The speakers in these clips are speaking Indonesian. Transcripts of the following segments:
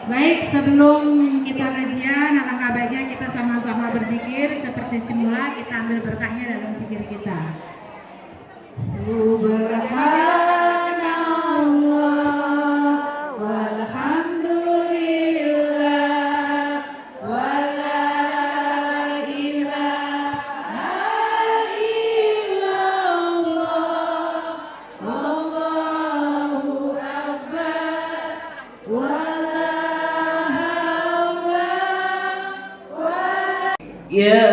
Baik, sebelum kita kajian, alangkah baiknya kita sama-sama berzikir seperti semula. Kita ambil berkahnya dalam zikir kita. Subhanallah walhamdulillah wala ilaha illallah wallahu akbar wala haula wala ya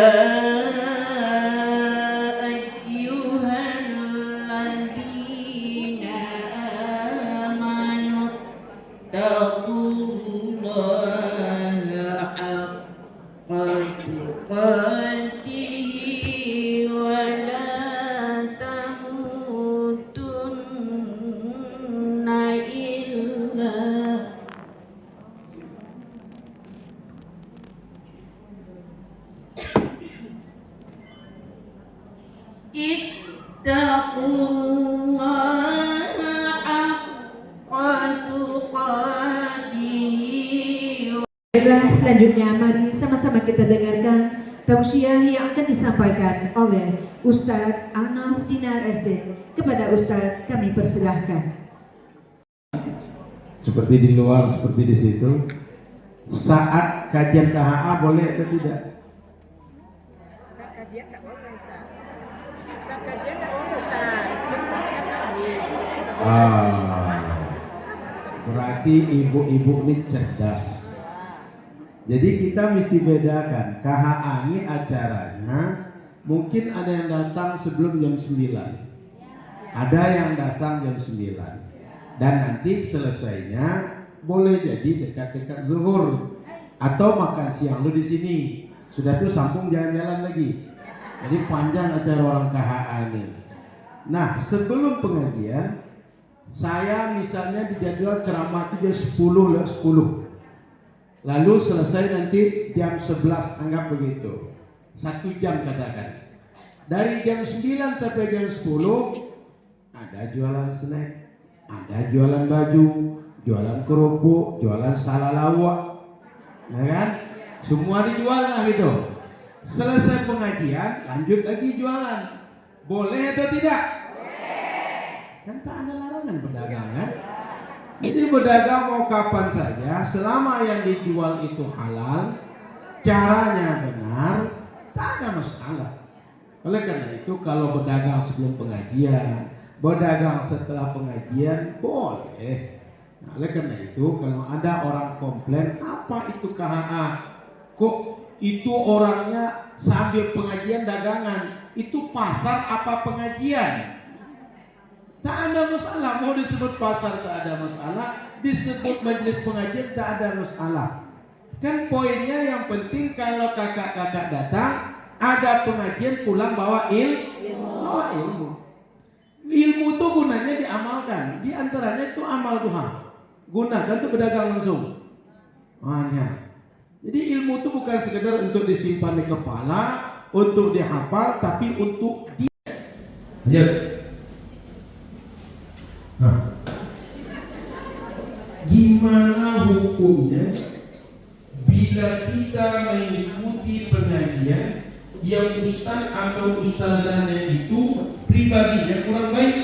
Selanjutnya mari sama-sama kita dengarkan tausiah yang akan disampaikan oleh Ustadz Alnaf Dinar Esid. Kepada Ustadz kami persilahkan. Seperti di luar, seperti di situ. Saat kajian KHA boleh atau tidak? Saat kajian nggak boleh Ustaz. Saat kajian nggak boleh Ustaz. Berarti ibu-ibu ini cerdas. Jadi kita mesti bedakan, KHA ini acaranya mungkin ada yang datang sebelum jam 9, ada yang datang jam 9, dan nanti selesainya boleh jadi dekat-dekat zuhur atau makan siang lu di sini, sudah tuh sambung jalan-jalan lagi. Jadi panjang acara orang KHA ini. Nah, sebelum pengajian saya misalnya dijadwal ceramah itu jam 10. Lalu selesai nanti jam 11, anggap begitu. 1 jam katakan. Dari jam 9 sampai jam 10 ada jualan snack, ada jualan baju, jualan kerupuk, jualan salalawak. Ya kan? Semua dijual lah gitu. Selesai pengajian, lanjut lagi jualan. Boleh atau tidak? Boleh. Kan tak ada larangan berdagang kan? Jadi berdagang mau kapan saja selama yang dijual itu halal, caranya benar, tak ada masalah. Oleh karena itu kalau berdagang sebelum pengajian, berdagang setelah pengajian boleh. Nah, oleh karena itu kalau ada orang komplain, apa itu KHA? Kok itu orangnya sambil pengajian dagangan? Itu pasar apa pengajian? Tak ada masalah, mau disebut pasar tak ada masalah, disebut majelis pengajian tak ada masalah. Kan poinnya yang penting kalau kakak-kakak datang, ada pengajian pulang bawa ilmu. Ilmu itu gunanya diamalkan, di antaranya itu amal duha. Gunakan untuk berdagang langsung. Hanya. Jadi ilmu itu bukan sekedar untuk disimpan di kepala, untuk dihafal, tapi untuk gimana hukumnya bila kita mengikuti pengajian yang ustaz atau ustazahnya itu pribadinya kurang baik,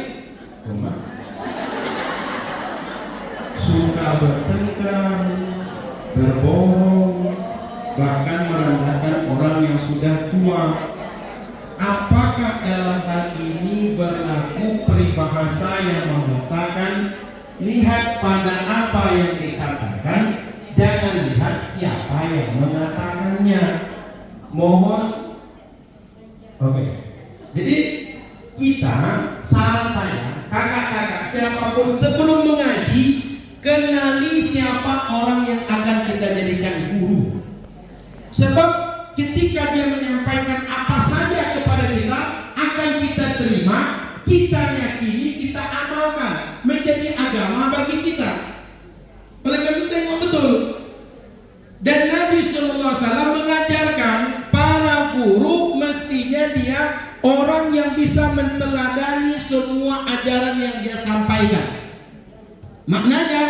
suka bertengkar, berbohong, bahkan merendahkan orang yang sudah tua? Apakah dalam hal ini berlaku peribahasa yang mengatakan lihat pada apa yang dikatakan, jangan lihat siapa yang mengatakannya? Mohon. Oke. Jadi kita, saran saya, kakak-kakak siapapun sebelum mengaji, kenali siapa orang yang akan kita jadikan guru. Sebab ketika dia menyampaikan apa saja kepada kita, akan kita terima, kita yakini, kita amalkan, menjadi agama bagi kita. Oleh karena itu tengok betul. Dan Nabi SAW mengajarkan para guru mestinya dia orang yang bisa meneladani semua ajaran yang dia sampaikan. Maknanya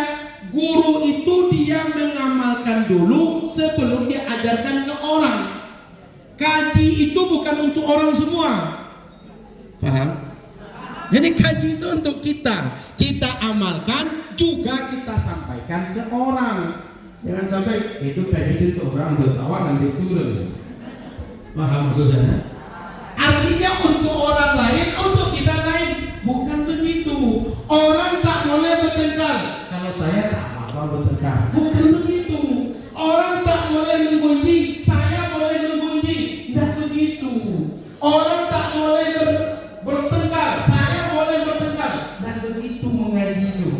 guru itu dia mengamalkan dulu sebelum dia ajarkan ke orang. Kaji itu bukan untuk orang semua. Paham? Jadi kaji itu untuk kita. Kita amalkan, juga kita sampaikan ke orang. Jangan sampai itu kaji itu orang tertawa dan diturun. Paham maksud saya? Artinya untuk orang lain, untuk kita lain. Bukan begitu. Orang tak boleh bertengkar. Kalau saya tak mau bertengkar. Bukan begitu. Orang tak boleh menggunjing. Saya boleh menggunjing. Tidak begitu. Orang tak boleh bertengkar. Saya boleh bertengkar. Dan begitu mengaji itu.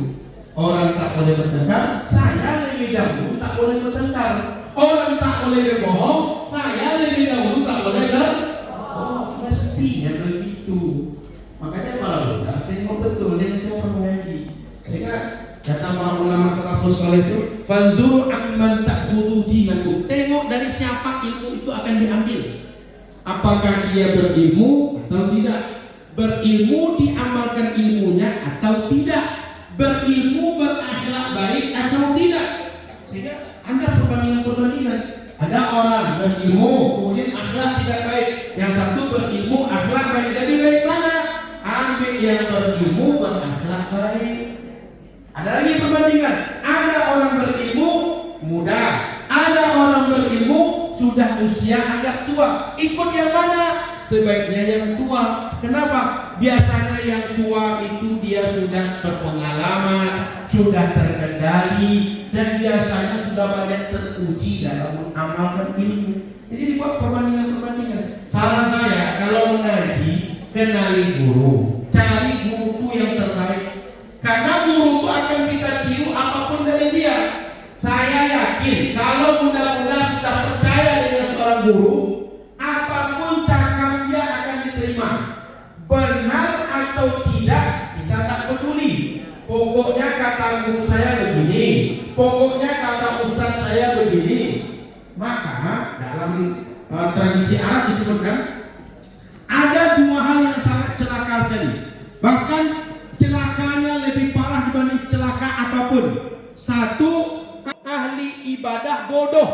Orang tak boleh bertengkar. Saya lebih dahulu tak boleh bertengkar. Orang tak boleh berbohong. Saya lebih dahulu tak boleh berbohong. Mestinya begitu. Makanya para ulama tengok betul dengan siapa mengaji. Sehingga kata para ulama salafus saleh itu, fanzuru amman ta'khudhu dinakum. Tengok dari siapa ilmu itu akan diambil. Apakah dia berilmu atau tidak? Berilmu diamalkan ilmunya atau tidak? Berilmu berakhlak baik atau tidak? Sehingga ada perbandingan. Ada orang berilmu kemudian akhlak tidak baik. Yang satu berilmu akhlak baik. Jadi baik mana? Ambil yang berilmu berakhlak baik. Ada lagi perbandingan. Ada orang berilmu muda, ada orang berilmu sudah usia agak tua. Ikut yang mana? Sebaiknya yang tua. Kenapa? Biasanya yang tua itu dia sudah berpengalaman, sudah terkendali, dan biasanya sudah banyak teruji dalam mengamalkan ilmu. Jadi dibuat perbandingan. Saran saya kalau mengaji, kenali guru, cari guru itu yang terbaik. Karena guru itu akan kita tiru apapun dari dia. Saya yakin kalau bunda-bunda sudah percaya dengan seorang guru, apapun cakap dia akan diterima. Benar atau tidak, kita tak peduli. Pokoknya kata guru saya begini, pokoknya kata ustaz saya begini. Maka dalam tradisi Arab disebutkan ada dua hal yang sangat celaka sekali. Bahkan celakanya lebih parah dibanding celaka apapun. Satu, ahli ibadah bodoh.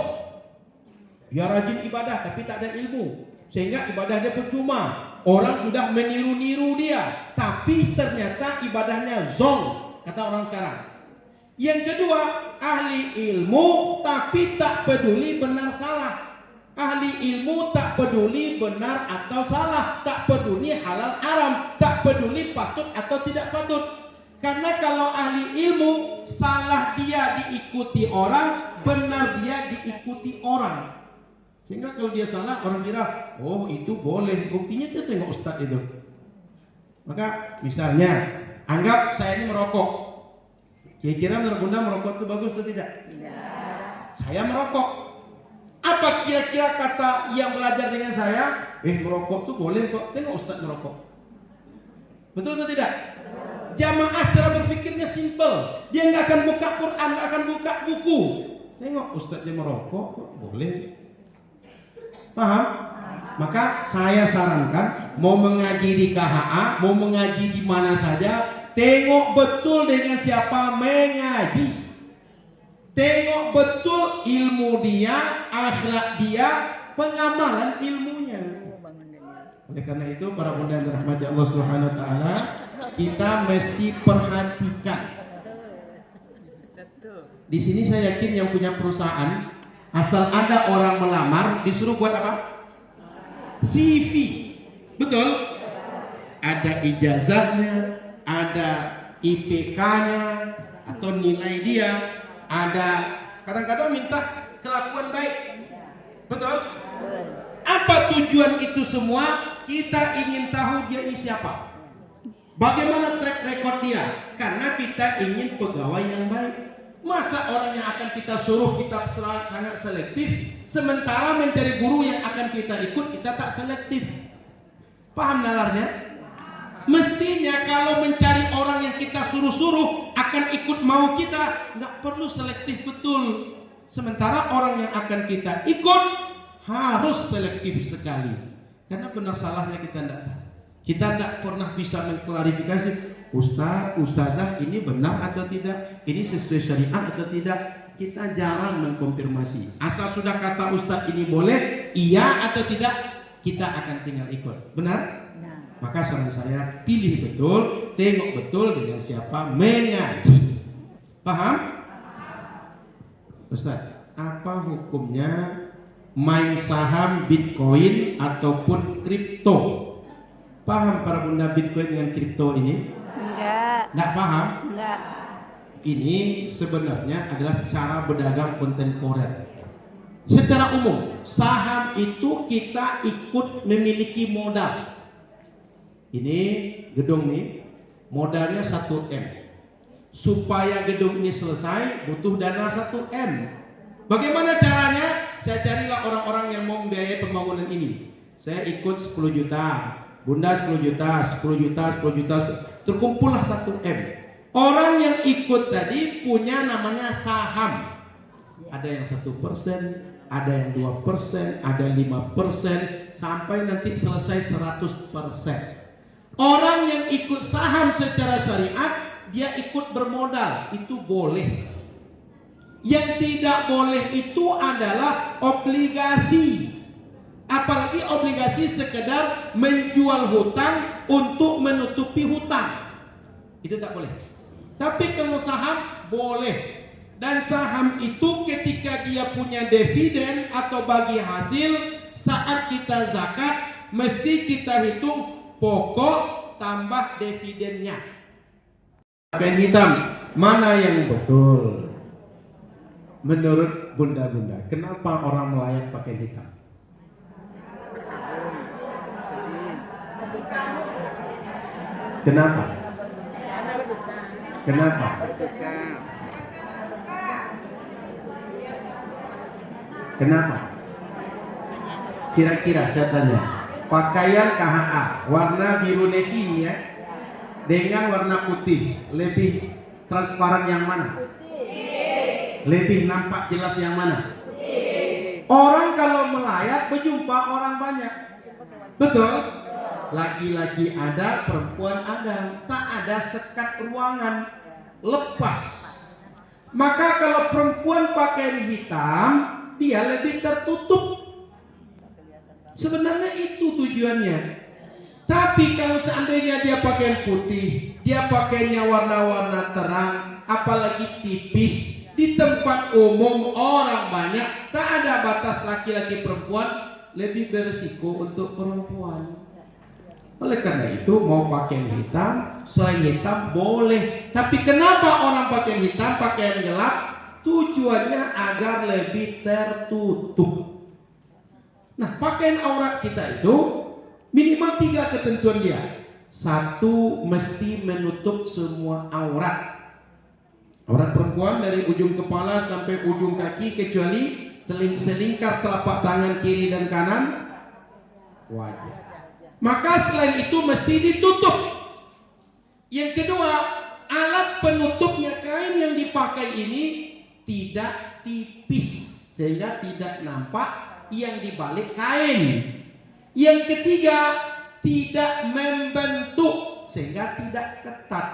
Dia rajin ibadah tapi tak ada ilmu, sehingga ibadahnya percuma. Orang sudah meniru-niru dia, tapi ternyata ibadahnya zong, kata orang sekarang. Yang kedua, ahli ilmu tapi tak peduli benar salah. Ahli ilmu tak peduli benar atau salah, tak peduli halal haram, tak peduli patut atau tidak patut. Karena kalau ahli ilmu, salah dia diikuti orang, benar dia diikuti orang. Sehingga kalau dia salah, orang kira, oh itu boleh. Buktinya kita tengok ustaz itu. Maka misalnya, anggap saya ini merokok. Kira-kira menurut bunda merokok itu bagus atau tidak? Tidak. Saya merokok. Apa kira-kira kata yang belajar dengan saya? Merokok tuh boleh kok. Tengok ustaz merokok. Betul atau tidak? Jamaah cara berpikirnya simple. Dia nggak akan buka Quran, nggak akan buka buku. Tengok ustaznya merokok kok boleh. Paham? Maka saya sarankan mau mengaji di KHA, mau mengaji di mana saja, tengok betul dengan siapa mengaji. Tengok betul ilmu dia, akhlak dia, pengamalan ilmunya. Oleh karena itu para bunda yang dirahmati Allah Subhanahu wa taala, kita mesti perhatikan. Di sini saya yakin yang punya perusahaan, asal ada orang melamar disuruh buat apa? CV. Betul? Ada ijazahnya, ada IPK-nya atau nilai dia, ada kadang-kadang minta kelakuan baik. Betul? Apa tujuan itu semua? Kita ingin tahu dia ini siapa. Bagaimana track record dia? Karena kita ingin pegawai yang baik. Masa orang yang akan kita suruh kita sangat selektif, sementara mencari guru yang akan kita ikut kita tak selektif. Paham nalarnya? Mestinya kalau mencari orang yang kita suruh-suruh akan ikut mau kita, nggak perlu selektif betul. Sementara orang yang akan kita ikut harus selektif sekali. Karena benar salahnya kita tidak tahu. Kita tidak pernah bisa mengklarifikasi, Ustaz, Ustazah ini benar atau tidak, ini sesuai syariat atau tidak. kita jarang mengkonfirmasi. Asal sudah kata Ustadz ini boleh, iya atau tidak, kita akan tinggal ikut. Benar? Maka saran saya, pilih betul, tengok betul dengan siapa mengaji. Paham? Ustadz, apa hukumnya main saham Bitcoin ataupun kripto? Paham para bunda Bitcoin dengan kripto ini? Enggak paham? Enggak. Ini sebenarnya adalah cara berdagang kontemporer. Secara umum, saham itu kita ikut memiliki modal. Ini gedung nih, modalnya 1M. Supaya gedung ini selesai, butuh dana 1M. Bagaimana caranya? Saya carilah orang-orang yang mau membiayai pembangunan ini. Saya ikut 10 juta, bunda 10 juta, 10 juta, 10 juta, terkumpullah 1M. Orang yang ikut tadi punya namanya saham. Ada yang 1%, ada yang 2%, ada 5%, sampai nanti selesai 100%. Orang yang ikut saham secara syariat, dia ikut bermodal, itu boleh. Yang tidak boleh itu adalah obligasi. Apalagi obligasi sekedar menjual hutang untuk menutupi hutang. Itu tak boleh. Tapi kalau saham boleh. Dan saham itu ketika dia punya dividen atau bagi hasil, saat kita zakat mesti kita hitung pokok tambah dividennya. Kain hitam mana yang betul? Menurut bunda-bunda, kenapa orang melayat pakai hitam? Kenapa? Kenapa? Kenapa? Kira-kira saya tanya, pakaian KHA warna biru navy ya, dengan warna putih lebih transparan yang mana? Lebih nampak jelas yang mana? Orang kalau melayat berjumpa orang banyak, betul? Laki-laki ada, perempuan ada, tak ada sekat ruangan, lepas. Maka kalau perempuan pakaian hitam, dia lebih tertutup. Sebenarnya itu tujuannya. Tapi kalau seandainya dia pakaian putih, dia pakainya warna-warna terang, apalagi tipis, di tempat umum orang banyak, tak ada batas laki-laki perempuan, lebih berisiko untuk perempuan. Oleh karena itu mau pakaian hitam, selain hitam boleh. Tapi kenapa orang pakaian hitam, pakaian gelap? Tujuannya agar lebih tertutup. Nah, pakaian aurat kita itu minimal 3 ketentuan dia. 1, mesti menutup semua aurat. Aurat perempuan dari ujung kepala sampai ujung kaki kecuali selingkar telapak tangan kiri dan kanan wajib. Maka selain itu mesti ditutup. Yang kedua, alat penutupnya kain yang dipakai ini tidak tipis sehingga tidak nampak yang dibalik kain. Yang ketiga, tidak membentuk sehingga tidak ketat.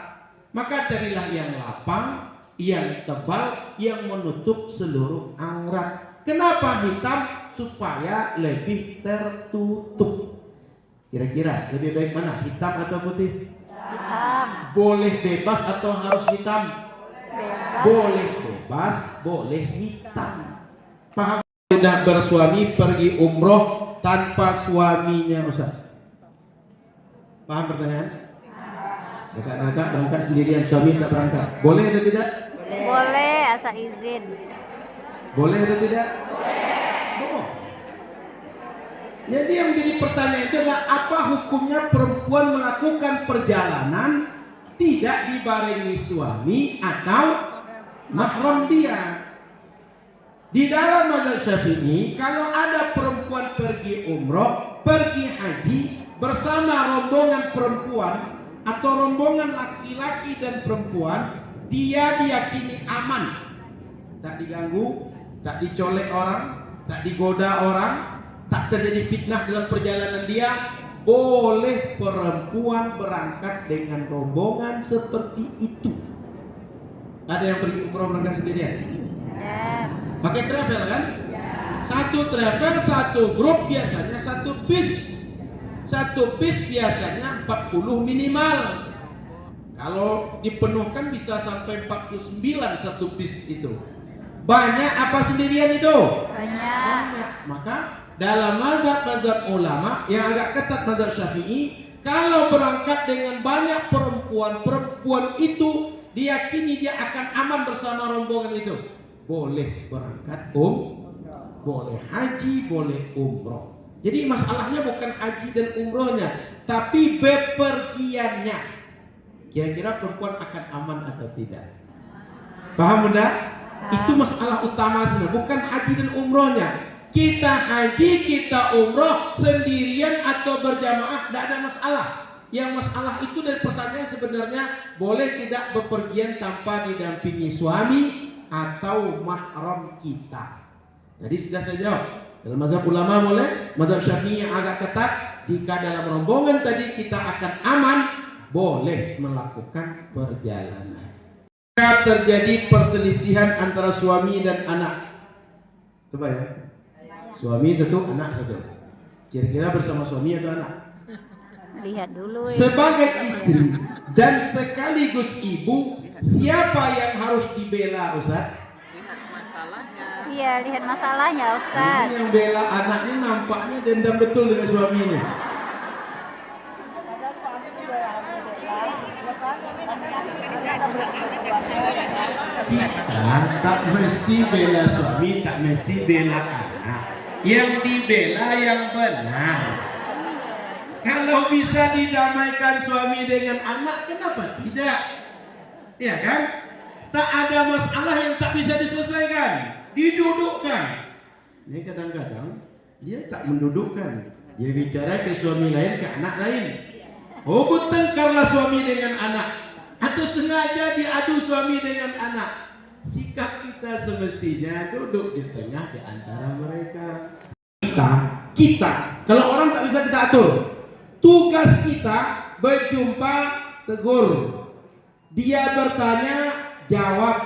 Maka carilah yang lapang, yang tebal, yang menutup seluruh aurat. Kenapa hitam? Supaya lebih tertutup. Kira-kira lebih baik mana, hitam atau putih? Hitam. Boleh bebas atau harus hitam? Bebas. Boleh bebas, boleh hitam. Paham? Sudah bersuami pergi umroh tanpa suaminya, Ustaz. Paham pertanyaan? Kakak-kakak berangkat sendirian, suami tak berangkat. Boleh atau tidak? Boleh, asal izin. Boleh atau tidak? Boleh. Jadi yang menjadi pertanyaan itu adalah apa hukumnya perempuan melakukan perjalanan tidak dibarengi suami atau mahram dia. Di dalam mazhab Syafi'i, kalau ada perempuan pergi umroh, pergi haji bersama rombongan perempuan atau rombongan laki-laki dan perempuan, dia diyakini aman, tak diganggu, tak dicolek orang, tak digoda orang, tak terjadi fitnah dalam perjalanan dia. Boleh perempuan berangkat dengan rombongan seperti itu. Ada yang pergi umroh berangkat sendirian? Pakai travel kan? Satu travel, satu grup biasanya satu bis. Satu bis biasanya 40 minimal. Kalau dipenuhkan bisa sampai 49 satu bis itu. Banyak apa sendirian itu? Banyak. Maka dalam mazhab ulama yang agak ketat mazhab Syafi'i, kalau berangkat dengan banyak perempuan itu diyakini dia akan aman bersama rombongan itu. Boleh berangkat boleh haji, boleh umroh. Jadi masalahnya bukan haji dan umrohnya, tapi bepergiannya. Kira-kira perempuan akan aman atau tidak? Paham Bunda? Itu masalah utama sebenarnya, bukan haji dan umrohnya. Kita haji, kita umroh sendirian atau berjamaah, tidak ada masalah. Yang masalah itu dari pertanyaan sebenarnya boleh tidak bepergian tanpa didampingi suami atau mahram kita. Jadi sudah saya jawab. Dalam mazhab ulama boleh, mazhab Syafi'i yang agak ketat, jika dalam rombongan tadi kita akan aman, boleh melakukan perjalanan. Jika terjadi perselisihan antara suami dan anak, coba ya, suami satu, anak satu, kira-kira bersama suami atau anak? Lihat dulu. Sebagai istri dan sekaligus ibu, siapa yang harus dibela, Ustaz? Iya, lihat masalahnya, Ustaz. Ini yang bela anaknya nampaknya dendam betul dengan suaminya. Kita tak mesti bela suami, tak mesti bela anak. Yang dibela yang benar. Kalau bisa didamaikan suami dengan anak, kenapa tidak? Ya kan? Tak ada masalah yang tak bisa diselesaikan. Didudukkan. Ini kadang-kadang dia tak mendudukkan. Dia bicara ke suami lain, ke anak lain. Oh, bertengkarlah suami dengan anak, atau sengaja diadu suami dengan anak. Sikap kita semestinya duduk di tengah di antara mereka. Kita, kalau orang tak bisa kita atur, tugas kita berjumpa, tegur. Dia bertanya, jawab.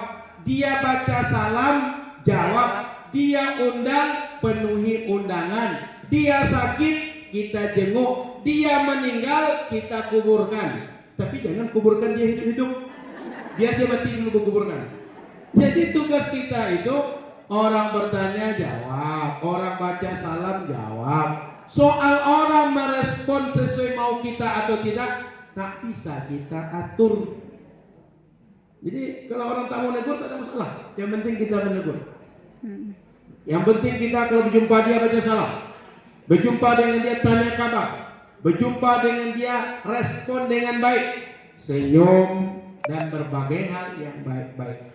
Dia baca salam, jawab. Dia undang, penuhi undangan. Dia sakit, kita jenguk. Dia meninggal, kita kuburkan. Tapi jangan kuburkan dia hidup-hidup, biar dia mati dulu kuburkan. Jadi tugas kita itu, orang bertanya jawab, orang baca salam jawab. Soal orang merespon sesuai mau kita atau tidak, tak bisa kita atur. Jadi kalau orang tak mau negur tak ada masalah. Yang penting kita menegur. Yang penting kita kalau berjumpa dia baca salam, berjumpa dengan dia tanya kabar, berjumpa dengan dia respon dengan baik, senyum dan berbagai hal yang baik-baik.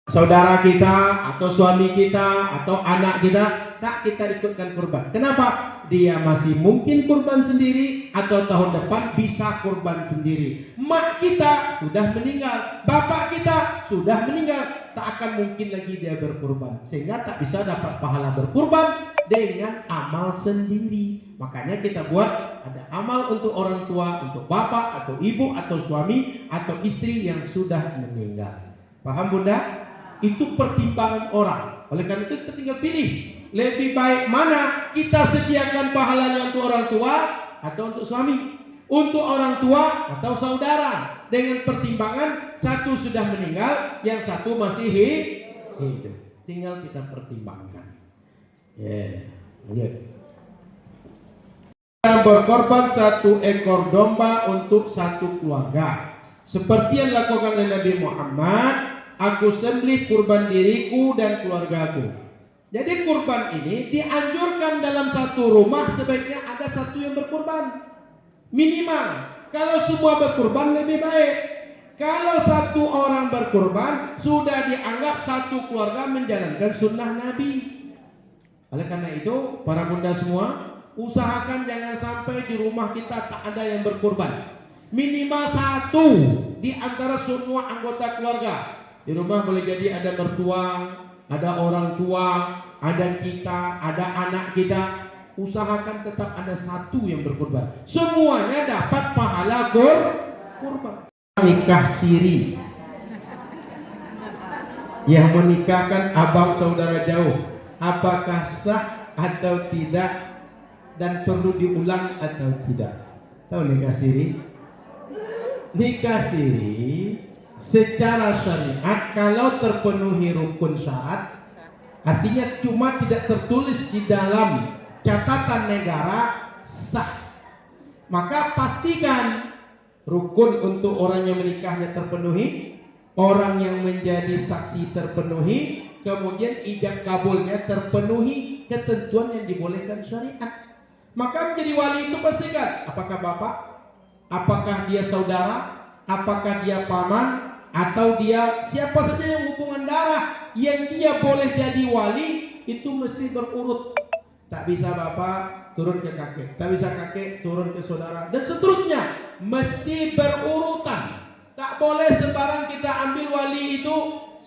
Saudara kita atau suami kita atau anak kita tak kita ikutkan kurban. Kenapa? Dia masih mungkin kurban sendiri atau tahun depan bisa kurban sendiri. Mak kita sudah meninggal, bapak kita sudah meninggal, tak akan mungkin lagi dia berkurban, sehingga tak bisa dapat pahala berkurban dengan amal sendiri. Makanya kita buat ada amal untuk orang tua, untuk bapak atau ibu atau suami atau istri yang sudah meninggal. Paham Bunda? Itu pertimbangan orang. Oleh karena itu kita tinggal pilih, lebih baik mana kita sediakan pahalanya untuk orang tua atau untuk suami, untuk orang tua atau saudara, dengan pertimbangan satu sudah meninggal, yang satu masih hidup. Tinggal kita pertimbangkan. Lanjut. Kita berkorban satu ekor domba untuk satu keluarga, seperti yang dilakukan oleh Nabi Muhammad. Aku sembelih kurban diriku dan keluargaku. Jadi kurban ini dianjurkan dalam satu rumah sebaiknya ada satu yang berkurban. Minimal. Kalau semua berkurban lebih baik. Kalau satu orang berkurban sudah dianggap satu keluarga menjalankan sunnah Nabi. Oleh karena itu para bunda semua, usahakan jangan sampai di rumah kita tak ada yang berkurban. Minimal satu di antara semua anggota keluarga. Di rumah boleh jadi ada mertua, ada orang tua, ada kita, ada anak kita. Usahakan tetap ada satu yang berkurban. Semuanya dapat pahala kurban. Nikah siri. yang menikahkan abang saudara jauh, apakah sah atau tidak dan perlu diulang atau tidak? Tahu nikah siri? Nikah siri secara syariat kalau terpenuhi rukun syarat, artinya cuma tidak tertulis di dalam catatan negara, sah. Maka pastikan rukun untuk orang yang menikahnya terpenuhi, orang yang menjadi saksi terpenuhi, kemudian ijab kabulnya terpenuhi ketentuan yang dibolehkan syariat. Maka menjadi wali itu pastikan apakah bapak, apakah dia saudara, apakah dia paman, atau dia siapa saja yang hubungan darah yang dia boleh jadi wali, itu mesti berurut. Tak bisa bapak turun ke kakek, tak bisa kakek turun ke saudara, dan seterusnya, mesti berurutan. Tak boleh sembarang kita ambil wali itu,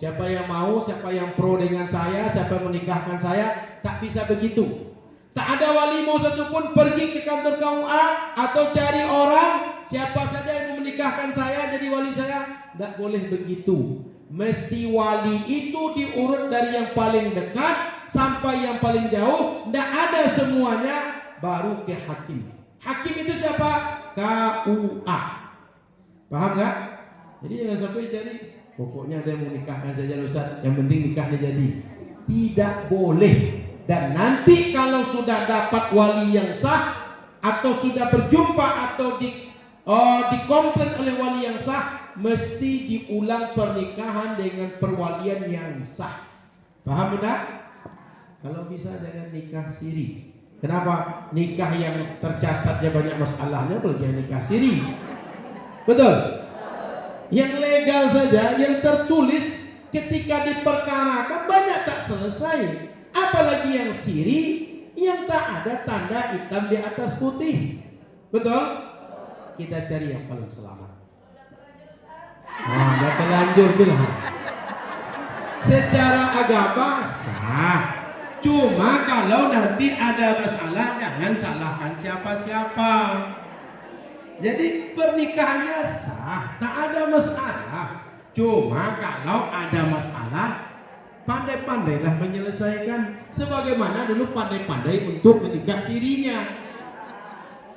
siapa yang mau, siapa yang pro dengan saya, siapa yang menikahkan saya, tak bisa begitu. Tak ada wali mau satupun pergi ke kantor KUA atau cari orang siapa saja yang mau menikahkan saya jadi wali saya, tak boleh begitu. Mesti wali itu diurut dari yang paling dekat sampai yang paling jauh, tidak ada semuanya, baru ke hakim. Hakim itu siapa? KUA. Paham nggak? Jadi jangan sampai cari pokoknya ada yang mau nikahkan saja Ustaz, yang penting nikahnya jadi. Tidak boleh. Dan nanti kalau sudah dapat wali yang sah, atau sudah berjumpa atau dikomplain oleh wali yang sah, mesti diulang pernikahan dengan perwalian yang sah. Paham tidak? Kalau bisa jangan nikah siri. Kenapa? Nikah yang tercatatnya banyak masalahnya, kalau jangan nikah siri. Betul? Yang legal saja, yang tertulis ketika diperkarakan banyak tak selesai. Apalagi yang siri, yang tak ada tanda hitam di atas putih. Betul? Kita cari yang paling selamat. Nah, udah terlanjur tuh lah. Secara agama sah. Cuma kalau nanti ada masalah, jangan salahkan siapa-siapa. Jadi pernikahannya sah, tak ada masalah. Cuma kalau ada masalah, pandai-pandailah menyelesaikan, sebagaimana dulu pandai-pandai untuk menikah sirinya.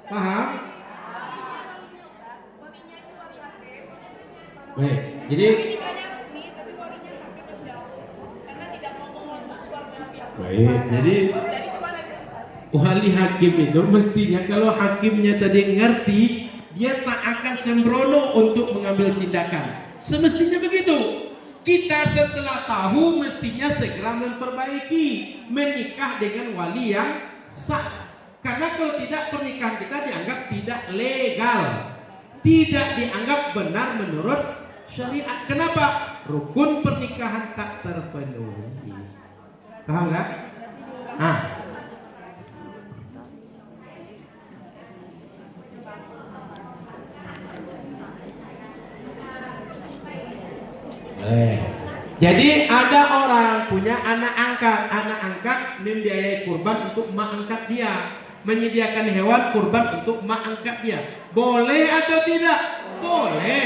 Paham? Baik, jadi baik, jadi wali hakim itu mestinya kalau hakimnya tadi ngerti, dia tak akan sembrono untuk mengambil tindakan. Semestinya begitu. Kita setelah tahu mestinya segera memperbaiki, menikah dengan wali yang sah. Karena kalau tidak, pernikahan kita dianggap tidak legal, tidak dianggap benar menurut syariat. Kenapa? Rukun pernikahan tak terpenuhi. Paham nggak? Jadi ada orang punya anak angkat membiayai kurban untuk mak angkat dia, menyediakan hewan kurban untuk mak angkat dia. Boleh atau tidak? Boleh.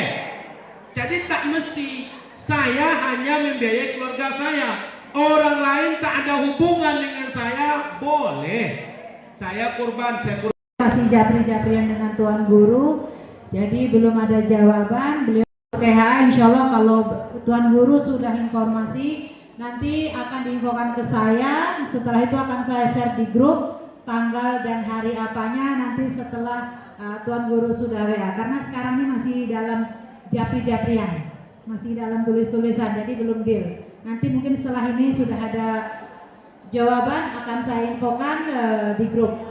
Jadi tak mesti saya hanya membiayai keluarga saya, orang lain tak ada hubungan dengan saya, boleh. Saya kurban. Masih japri-japrian dengan Tuan Guru, jadi belum ada jawaban. Beliau KHA, insya Allah kalau Tuan Guru sudah informasi nanti akan diinfokan ke saya. Setelah itu akan saya share di grup tanggal dan hari apanya nanti setelah Tuan Guru sudah WA. Karena sekarang ini masih dalam japri-japrian, masih dalam tulis-tulisan, jadi belum deal. Nanti mungkin setelah ini sudah ada jawaban akan saya infokan di grup.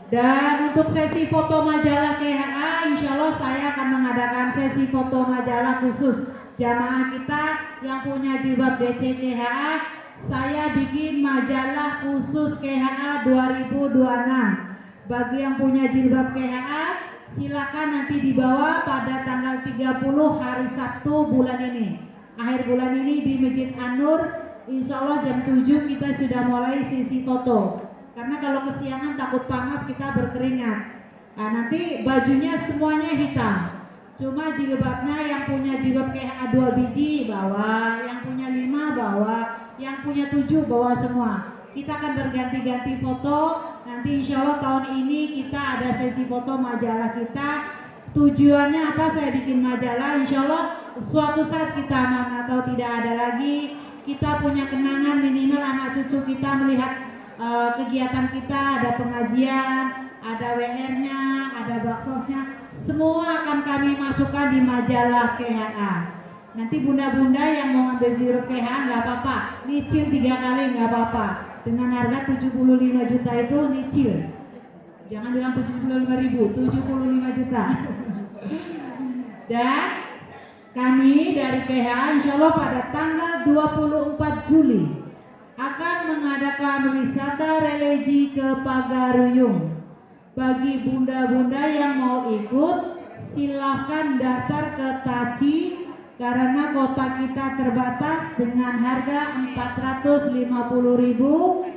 Dan untuk sesi foto majalah KHA, insya Allah saya akan mengadakan sesi foto majalah khusus jamaah kita yang punya jilbab DC KHA. Saya bikin majalah khusus KHA 2026. Bagi yang punya jilbab KHA, silakan nanti dibawa pada tanggal 30 hari Sabtu bulan ini. Akhir bulan ini di Masjid An-Nur, insya Allah jam 7 kita sudah mulai sesi foto. Karena kalau kesiangan takut panas kita berkeringat. Nah, nanti bajunya semuanya hitam. Cuma jilbabnya yang punya jilbab KHA 2 biji bawa, yang punya 5 bawa, yang punya 7 bawa semua. Kita akan berganti-ganti foto. Nanti insya Allah tahun ini kita ada sesi foto majalah kita. Tujuannya apa saya bikin majalah? Insya Allah suatu saat kita mana atau tidak ada lagi, kita punya kenangan, minimal anak cucu kita melihat kegiatan kita, ada pengajian, ada WR-nya, ada baksosnya, semua akan kami masukkan di majalah KHA. Nanti bunda-bunda yang mau ngambil sirup KHA nggak apa-apa, nyicil 3 kali nggak apa-apa. Dengan harga 75 juta itu nyicil. Jangan bilang 75.000, 75 juta. Dan kami dari KHA insya Allah pada tanggal 24 Juli akan mengadakan wisata religi ke Pagaruyung. Bagi bunda-bunda yang mau ikut, silahkan daftar ke Taci karena kota kita terbatas dengan harga 450.000